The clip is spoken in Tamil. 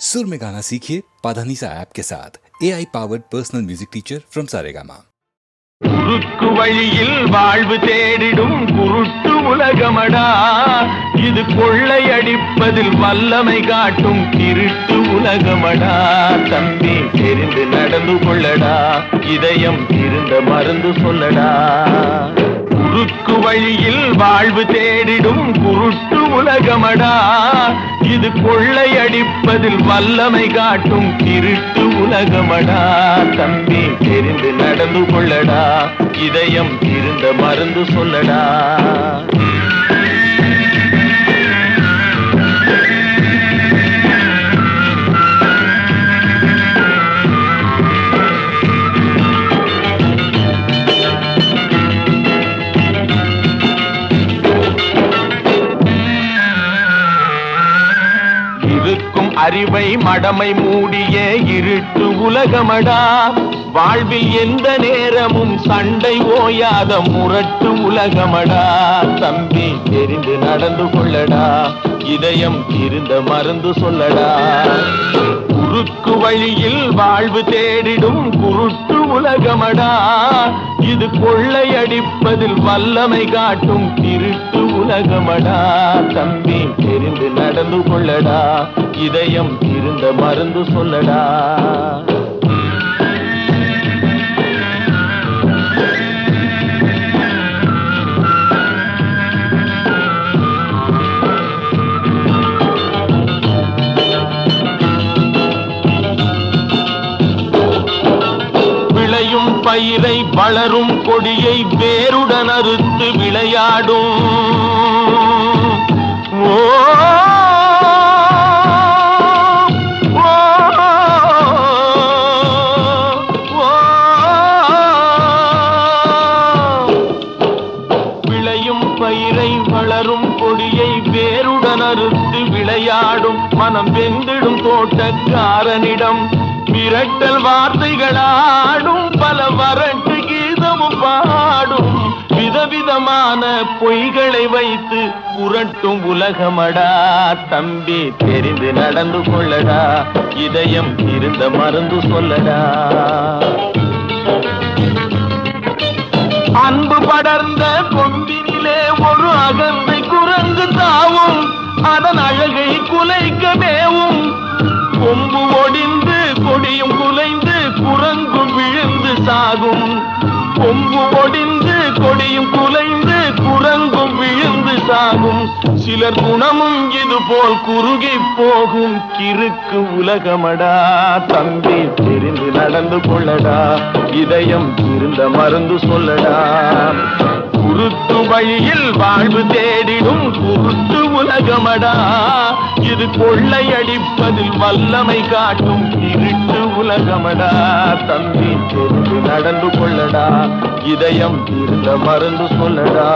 सुर में गाना सीखिए पाधानीसा ऐप के साथ AI powered personal music teacher from Saregama. குறுக்கு வழியில் வாழ்வு தேடிடும் குருட்டு உலகமடா, இது கொள்ளையடிப்பதில் வல்லமை காட்டும் திருட்டு உலகமடா. தம்பி தெரிந்து நடந்து கொள்ளடா, இதயம் இருந்த மருந்து சொல்லடா. குறுக்கு வழியில் வாழ்வு தேடிடும் குருட்டு உலகமடா, இது கொள்ளையடிப்பதில் வல்லமை காட்டும் திருட்டு உலகமடா. தம்பி தெரிந்து நடந்து கொள்ளடா, இதயம் இருந்த மருந்து சொல்லடா. இருக்கும் அறிவை மடமை மூடிய இருட்டு உலகமடா, வாழ்வில் எந்த நேரமும் சண்டை ஓயாத முரட்டு உலகமடா. தம்பி தெரிந்து நடந்து கொள்ளடா, இதயம் இருந்த மருந்து சொல்லடா. குறுக்கு வழியில் வாழ்வு தேடிடும் குருட்டு உலகமடா, இது கொள்ளையடிப்பதில் வல்லமை காட்டும் திருட்டு உலகமடா. தம்பி தெரிந்து நடந்து கொள்ளடா, இதயம் இருந்த மருந்து சொல்லடா. விளையும் பயிரை வளரும் கொடியை வேருடன் அறுத்து விளையாடும். ஓ விளையும் பயிரை வளரும் கொடியை வேருடன் அறுத்து விளையாடும். மனம் வெந்திடும் தோட்டக்காரனிடம் மிரட்டல் வார்த்தைகளாடும், பல வரட்டு கீதமும் பாடும். விதவிதமான பொய்களை வைத்து புரட்டும் உலகமடா. தம்பி தெரிந்து நடந்து கொள்ளடா, இதயம் இருந்த மருந்து சொல்லடா. அன்பு படர்ந்த கொம்பினிலே ஒரு அகந்தை குரங்கு தாவும், அதன் அழகை குலைக்க மேவும். கொம்பு ஒடிந்து கொடியும் குலைந்து குரங்கும் விழுந்து சாகும். கொம்பு ஒடிந்து கொடியும் குலைந்து குரங்கும் விழுந்து சாகும். சிலர் குணமும் இது போல் குறுகி போகும் கிறுக்கு உலகமடா. தம்பி தெரிந்து நடந்து கொள்ளடா, இதயம் இருந்த மருந்து சொல்லடா. குருட்டு வழியில் வாழ்வு தேடிடும் குருட்டு உலகமடா, இது கொள்ளையடிப்பதில் வல்லமை காட்டும் திருட்டு உலகமடா. தம்பி தெரிந்து நடந்து கொள்ளடா, இதயம் இருந்த மருந்து சொல்லடா.